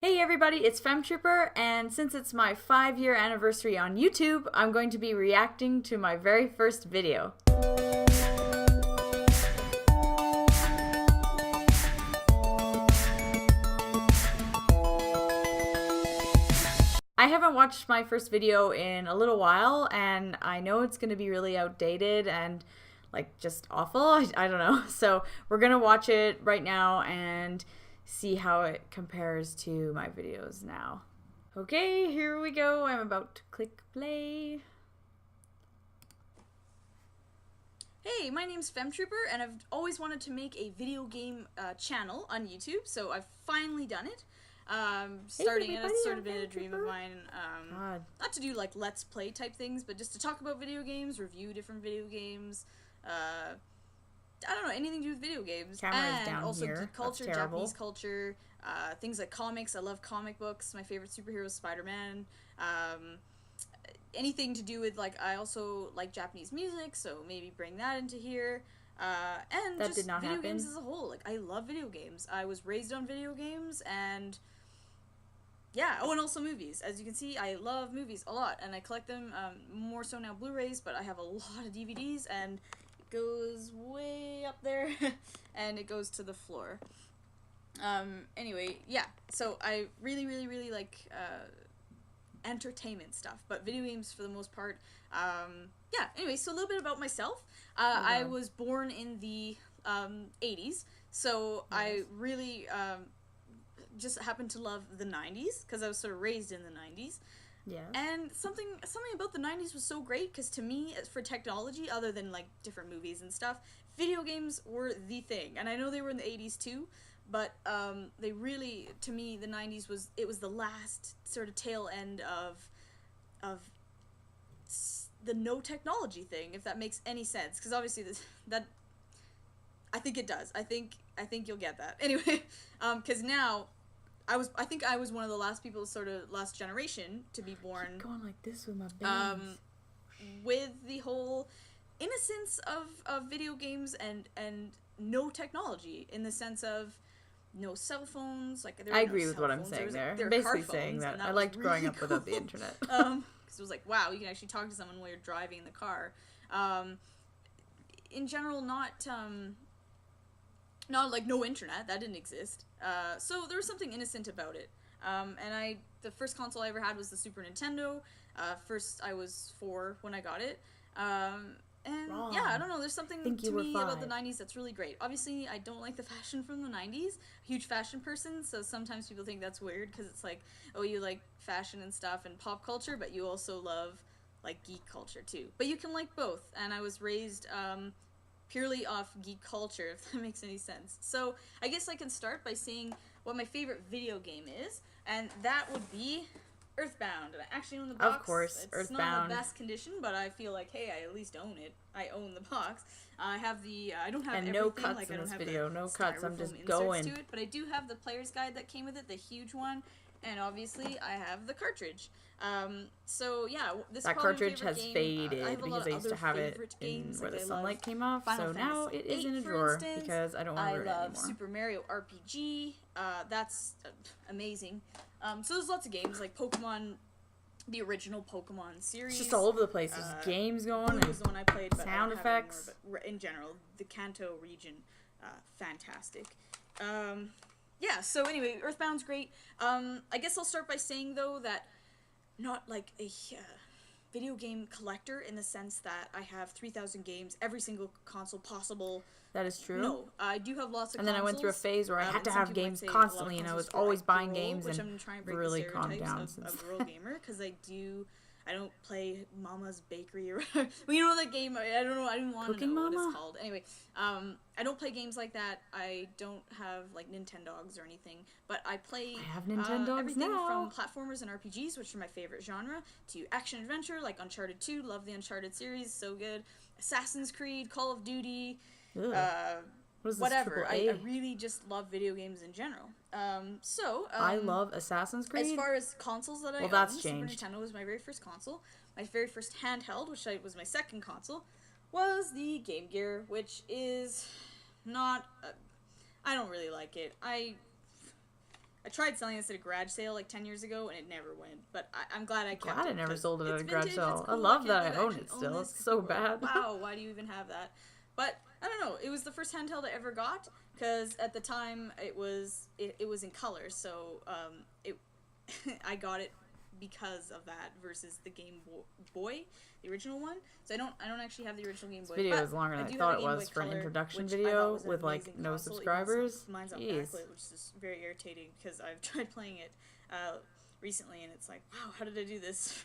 Hey everybody, it's Femtrooper, and since it's my 5-year anniversary on YouTube, I'm going to be reacting to my very first video. I haven't watched my first video in a little while, and I know it's going to be really outdated and just awful. I don't know. So we're going to watch it right now and see how it compares to my videos now. Okay, here we go. I'm about to click play. Hey, my name's Femtrooper, and I've always wanted to make a video game channel on YouTube, so I've finally done it. Starting it, it's sort of been a dream of mine. Not to do like let's play type things, but just to talk about video games, review different video games. I don't know, anything to do with video games. Camera's down also here. geek culture, Japanese culture, things like comics. I love comic books. My favorite superhero is Spider-Man. Anything to do with, like, I also like Japanese music, so maybe bring that into here. And that just did not video happen. games as a whole. Like, I love video games. I was raised on video games, and yeah. Oh, and also movies. As you can see, I love movies a lot, and I collect them, more so now Blu-rays, but I have a lot of DVDs, and it goes way up there, and it goes to the floor. Anyway, yeah, so I really like, entertainment stuff, but video games for the most part. Yeah, anyway, so a little bit about myself. I was born in the 80s, so yes. I really just happened to love the 90s because I was sort of raised in the 90s. Yes. And something about the 90s was so great because to me, for technology, other than like different movies and stuff, video games were the thing. And I know they were in the 80s too, but they really, to me, the 90s was the last sort of tail end of the no technology thing, if that makes any sense. Because obviously that I think it does. I think you'll get that. Anyway, because now I think I was one of the last people, sort of last generation to be born. I keep going like this with my bands. With the whole innocence of video games and no technology, in the sense of no cell phones. Like, I agree with what I'm saying there. I'm basically saying that I liked growing up without the internet. Because it was like, wow, you can actually talk to someone while you're driving in the car. In general, not like no internet, that didn't exist. So there was something innocent about it. And the first console I ever had was the Super Nintendo. First I was 4 when I got it. And Wrong. Yeah, I don't know, there's something to me 5. about the 90s that's really great. Obviously, I don't like the fashion from the 90s. Huge fashion person, so sometimes people think that's weird because it's like, oh, you like fashion and stuff and pop culture, but you also love, like, geek culture too. But you can like both, and I was raised purely off geek culture, if that makes any sense. So I guess I can start by saying what my favorite video game is, and that would be Earthbound. And I actually own the box. Of course, it's Earthbound. Not in the best condition, but I feel like, hey, I at least own it. I own the box. I have the, I don't have and everything. no cuts like, in I don't this have video. the No cuts. I'm just going. To it, but I do have the player's guide that came with it, the huge one, and obviously I have the cartridge. So yeah, this that cartridge has game. faded because I used to have it in where the sunlight came off. Final so now Fantasy it is in a drawer because I don't want to ruin it anymore. I love Super Mario RPG. That's amazing. So there's lots of games like Pokemon. The original Pokemon series. It's just all over the place. There's games going was the one I played, but sound effects. More, but in general, the Kanto region, fantastic. Yeah, so anyway, Earthbound's great. I guess I'll start by saying, though, that not like a video game collector in the sense that I have 3,000 games, every single console possible. That is true. No, I do have lots of And then I went through a phase where I had to have games constantly, and I was always buying games, and I'm trying to break really the calmed down stereotypes of girl gamer, because I don't play Mama's Bakery or well, you know that game. I don't know. I didn't want to know what it's called. Anyway, I don't play games like that. I don't have like Nintendogs or anything, but I play. I have Nintendogs everything now. from platformers and RPGs, which are my favorite genre, to action adventure like Uncharted 2. Love the Uncharted series, so good. Assassin's Creed, Call of Duty. What is this, whatever. AAA? I really just love video games in general. I love Assassin's Creed. As far as consoles that I own, that's changed. Super Nintendo was my very first console. My very first handheld, which was my second console, was the Game Gear, which is not. I don't really like it. I tried selling this at a garage sale like 10 years ago, and it never went. But I'm glad I kept it. Glad I never sold it at a garage vintage, sale. cool, I love that can't I believe own it actually still. this, It's so 'cause people are like, bad. wow, why do you even have that? But I don't know. It was the first handheld I ever got, because at the time it was in color, so it I got it because of that versus the Game Boy, the original one. So I don't actually have the original Game Boy. This video but is longer than I do thought have a it Game was Boy for an Color, introduction which I video thought was an with like amazing no console, even subscribers. though mine's on Jeez. backlit, which is very irritating because I've tried playing it recently, and it's like, wow, how did I do this?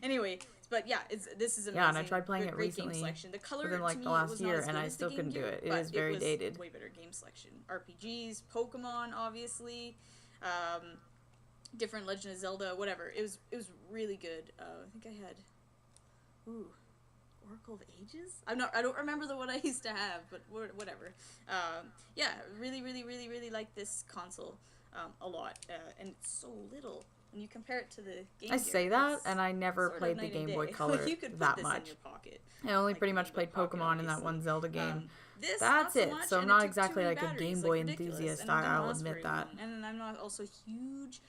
Anyway, but yeah, this is amazing. Yeah, and I tried playing it great recently game selection. The color within like to the me last was not year, as and good I as the still Game couldn't do Gear, it. It but is very was dated. Way better game selection. RPGs, Pokemon, obviously, different Legend of Zelda, whatever. It was really good. I think I had, Oracle of Ages? I don't remember the one I used to have, but whatever. Yeah, really like this console a lot, and it's so little. When you compare it to the Game Gear, I say that, and I never played the Game Boy Color you could put that this much. in your pocket. I only Like pretty the much Game Boy played Pocket, Pokemon in that obviously. one Zelda game. This, That's not so it. much, So I'm and not it took exactly too many like a batteries, Game like, Boy ridiculous, enthusiast. and it didn't I'll last admit very that. long. And I'm not also huge,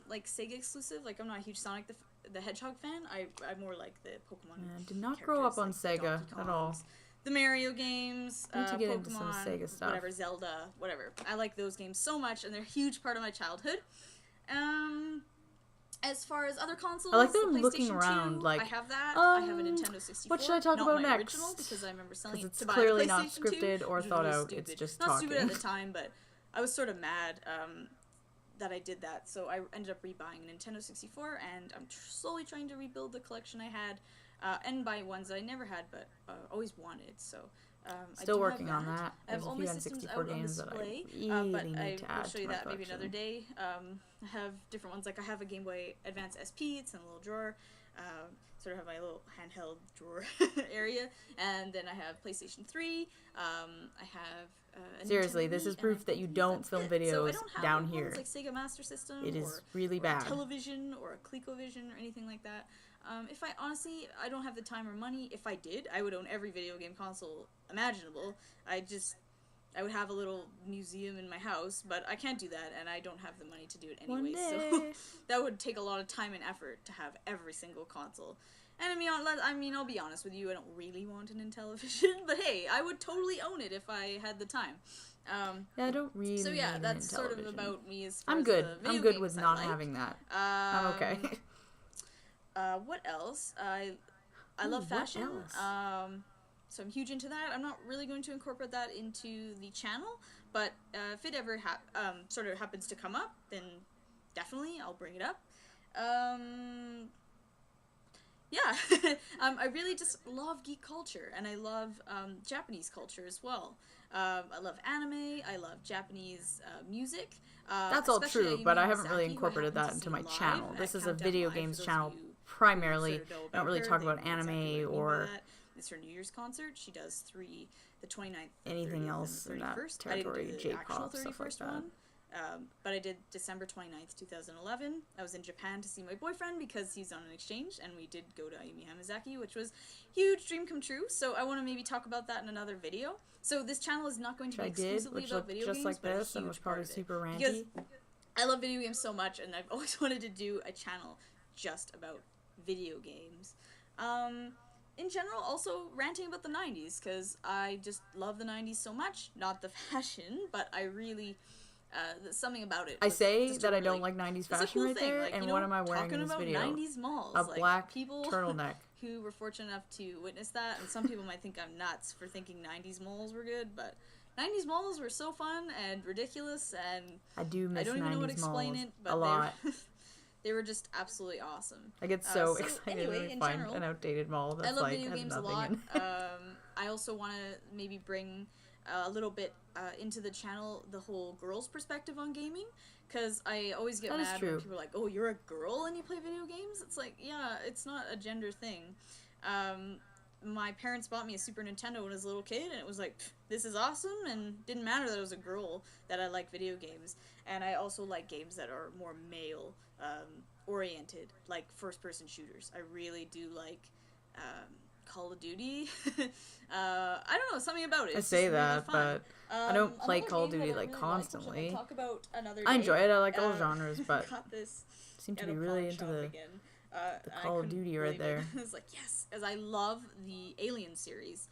like Sega exclusive. Like I'm not a huge Sonic the Hedgehog fan. I'm more like the Pokemon. I did not grow up on characters, like Sega Donkey at all. Kongs, the Mario games, I need to get Pokemon, into some Sega stuff. whatever, Zelda, whatever. I like those games so much, and they're a huge part of my childhood. As far as other consoles, I like that I'm the looking PlayStation around, 2, like, I have that. I have a Nintendo 64. what should I talk not about my next? Original, because I remember selling Because it it's to buy clearly a not PlayStation 2, scripted or which was thought really out. stupid. It's just not talking. stupid at the time, but I was sort of mad that I did that. So I ended up rebuying a Nintendo 64, and I'm slowly trying to rebuild the collection I had, and buy ones I never had but always wanted. So. Still working on that. I have There's all a my few systems N64 out on games that I display, really but need I to will add show to you my that maybe collection. another day. I have different ones, like I have a Game Boy Advance SP, it's in a little drawer. Sort of have my little handheld drawer area, and then I have PlayStation 3. I have a Seriously, Nintendo this Wii, is and I proof that think you don't that's film it. So I videos don't have down ones here. like Sega Master System, It is or, really or bad. a television, or a ColecoVision, or anything like that. If I honestly, I don't have the time or money. If I did, I would own every video game console imaginable. I would have a little museum in my house, but I can't do that, and I don't have the money to do it anyway. So that would take a lot of time and effort to have every single console. And I mean, I'll be honest with you, I don't really want an Intellivision, but hey, I would totally own it if I had the time. Yeah, I don't really. So yeah, need that's an sort of Intellivision. about me as far I'm as good. the video I'm good games with I not like. having that. I'm okay. What else? I love what fashion. else? So I'm huge into that. I'm not really going to incorporate that into the channel, but if it ever sort of happens to come up, then definitely I'll bring it up. Yeah, I really just love geek culture, and I love Japanese culture as well. I love anime. I love Japanese music. That's all especially true, Ayumi but I haven't Miyazaki, really who I incorporated happened that to into see my live channel. at This is a Countdown video Live, games for those channel of you who primarily. sort of know I don't really her, talk they about know exactly what I anime mean by or that. It's her New Year's concert. She does the 29th, anything 30th, else and in that 31st. territory, I didn't do the actual J-pop, stuff like 31st that. one. But I did December 29th, 2011. I was in Japan to see my boyfriend because he's on an exchange, and we did go to Ayumi Hamazaki, which was huge dream come true. So I want to maybe talk about that in another video. So this channel is not going to be exclusively which about looked video just games, like but this a and was huge probably part of it. super Because ranty. I love video games so much, and I've always wanted to do a channel just about video games. In general, also ranting about the 90s, because I just love the 90s so much. Not the fashion, but I really, something about it. I say just that I really, don't like 90s it's a fashion cool right thing. there, Like, and you know, what am I wearing in talking this about video? 90s malls. A like, black people turtleneck. who were fortunate enough to witness that, and some people might think I'm nuts for thinking 90s malls were good, but 90s malls were so fun and ridiculous, and I do miss I don't even know how to 90s explain malls it, but a lot. they were just absolutely awesome. I get so so excited anyway, when I in find general, an outdated mall that's I love like video has games a nothing lot. in it. I also want to maybe bring a little bit into the channel the whole girls' perspective on gaming, because I always get That is mad true. when people are like, "Oh, you're a girl and you play video games." It's like, yeah, it's not a gender thing. My parents bought me a Super Nintendo when I was a little kid, and it was like, this is awesome, and didn't matter that I was a girl that I like video games. And I also like games that are more male oriented, like first-person shooters. I really do like Call of Duty. I don't know, something about it. I It's say just really that, fun. but I don't play Another Call of game Duty that I like really constantly. Like, which I can talk about another day. I enjoy it. I like all genres, but got this seem to at be a really pawn into shop the again. I Call of couldn't Duty right believe it. there. I was like, yes, as I love the Alien series,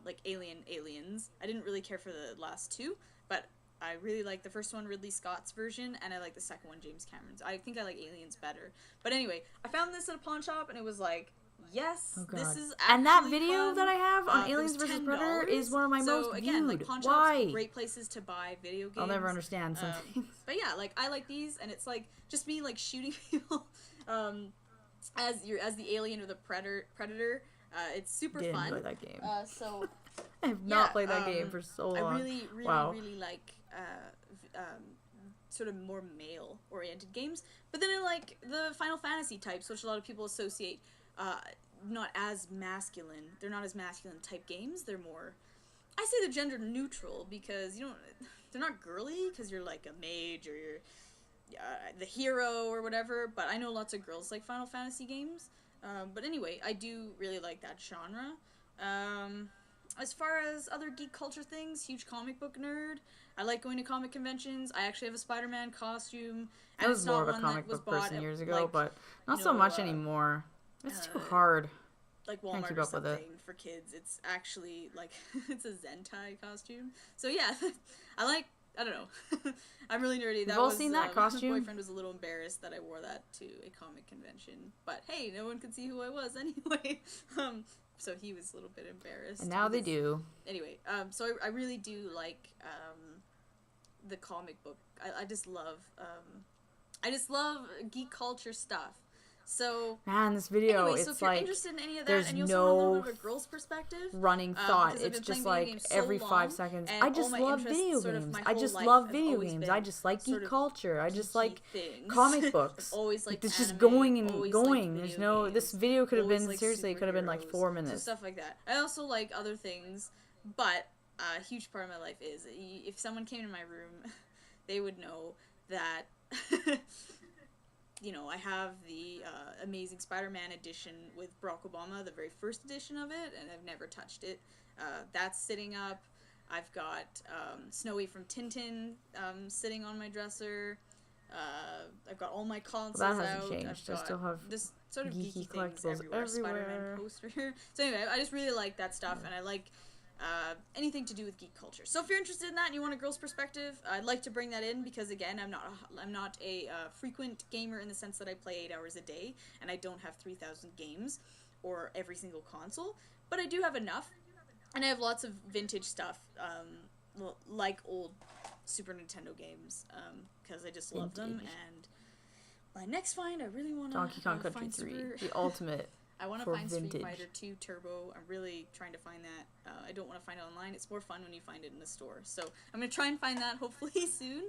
like Aliens. I didn't really care for the last two, but I really like the first one, Ridley Scott's version, and I like the second one, James Cameron's. I think I like Aliens better. But anyway, I found this at a pawn shop, and it was like, yes, this is actually and that video fun. that I have on It Aliens was vs. $10. Predator is one of my So most again, viewed. like pawn shops, Why? great places to buy video games. I'll never understand some things. But yeah, like I like these, and it's like just me like shooting people as the alien or the predator. It's super Didn't fun. enjoy that game. So I have not played that game for so long. I really like sort of more male-oriented games. But then I like the Final Fantasy types, which a lot of people associate not as masculine. They're not as masculine type games. They're more, I say they're gender neutral because they're not girly because you're like a mage or you're the hero or whatever. But I know lots of girls like Final Fantasy games. But anyway, I do really like that genre. As far as other geek culture things, huge comic book nerd. I like going to comic conventions. I actually have a Spider-Man costume. I was more of a comic book person years ago, like, but not so much anymore. It's too hard. Like Walmart or something for kids. It's actually like it's a Zentai costume. So yeah, I don't know. I'm really nerdy. We've all seen that costume. My boyfriend was a little embarrassed that I wore that to a comic convention, but hey, no one could see who I was anyway. So he was a little bit embarrassed. And now they do. Anyway, so I really do like the comic book. I just love geek culture stuff. So man, this video, anyway, so it's if you're like interested in any of that, there's and you also no want a little bit of a girl's perspective, running thought. because I've It's been just playing like video games so every long, 5 seconds. and I all just my love interests video sort of games. my I whole just life love have video always games. been I just like sort geek of culture. I just like things. comic books. Always like it's just anime, going and always going. liked There's video no. games, This video could have always been liked seriously. It could have been like superheroes, 4 so minutes. stuff like that. I also like other things, but a huge part of my life is if someone came to my room, they would know that. I have the Amazing Spider-Man edition with Barack Obama, the very first edition of it, and I've never touched it. That's sitting up. I've got Snowy from Tintin sitting on my dresser. I've got all my consoles Well, that hasn't out. changed. I've I still got have just sort of geeky geeky things collectibles everywhere. Spider-Man everywhere. poster. So anyway, I just really like that stuff, and I like anything to do with geek culture. So if you're interested in that and you want a girl's perspective, I'd like to bring that in because again, I'm not a frequent gamer in the sense that I play 8 hours a day and I don't have 3,000 games or every single console, but I do have enough, and I have lots of vintage stuff, like old Super Nintendo games, because I just love them. And my next find, I really want to Donkey Kong Country 3, the ultimate. I want to for find vintage. Street Fighter 2 Turbo. I'm really trying to find that. I don't want to find it online. It's more fun when you find it in a store. So I'm going to try and find that hopefully soon.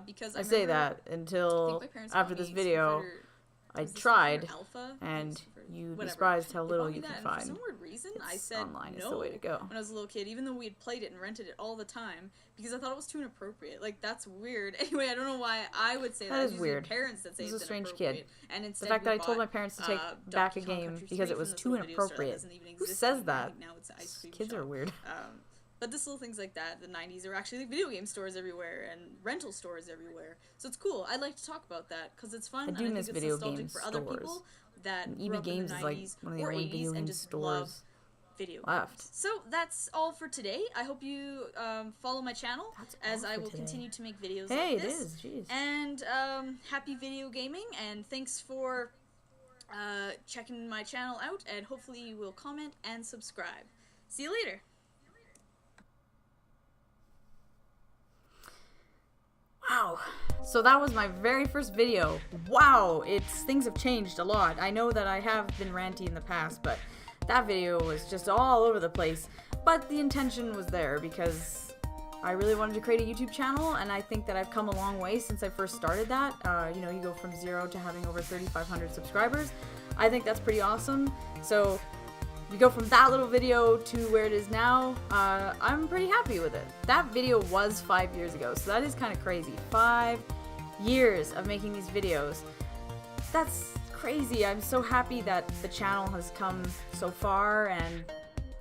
Because I say remember, that until my parents after got this me video, Street Fighter- I was it Street tried, Fighter Alpha? and Street Fighter- you'd be whatever. surprised how They little bought me you that, can and find. For some weird reason, I It's said online is no the way to go. when I was a little kid, even though we had played it and rented it all the time, because I thought it was too inappropriate. Like, that's weird. Anyway, I don't know why I would say that. That is It's usually weird. Parents that say This is it's a strange inappropriate. kid. And instead The fact we that I told my bought, parents to take Donkey back a Kong game Country because 3 it was from this too little video store that inappropriate. doesn't even Who exist says anymore. I that? think now it's an ice cream Kids shop. are weird. But just little things like that, the 90s, are actually like video game stores everywhere and rental stores everywhere. So it's cool. I'd like to talk about that because it's fun. I do and miss think video it's nostalgic game for other stores. people that And grew EB up in Games the is like 90s one of the or only 80s video and game just love stores video left. games. So that's all for today. I hope you follow my channel That's as all I for will today. continue to make videos Hey, like it this. is. Jeez. And happy video gaming, and thanks for checking my channel out, and hopefully you will comment and subscribe. See you later. Wow. So that was my very first video. Wow, things have changed a lot. I know that I have been ranty in the past, but that video was just all over the place. But the intention was there because I really wanted to create a YouTube channel, and I think that I've come a long way since I first started that. You go from 0 to having over 3,500 subscribers. I think that's pretty awesome. So you go from that little video to where it is now, I'm pretty happy with it. That video was 5 years ago, so that is kind of crazy. 5 years of making these videos. That's crazy. I'm so happy that the channel has come so far and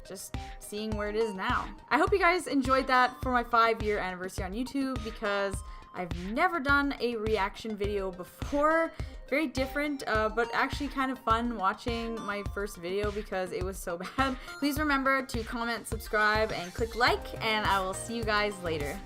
just seeing where it is now. I hope you guys enjoyed that for my 5-year anniversary on YouTube, because I've never done a reaction video before. Very different, but actually kind of fun watching my first video because it was so bad. Please remember to comment, subscribe, and click like, and I will see you guys later.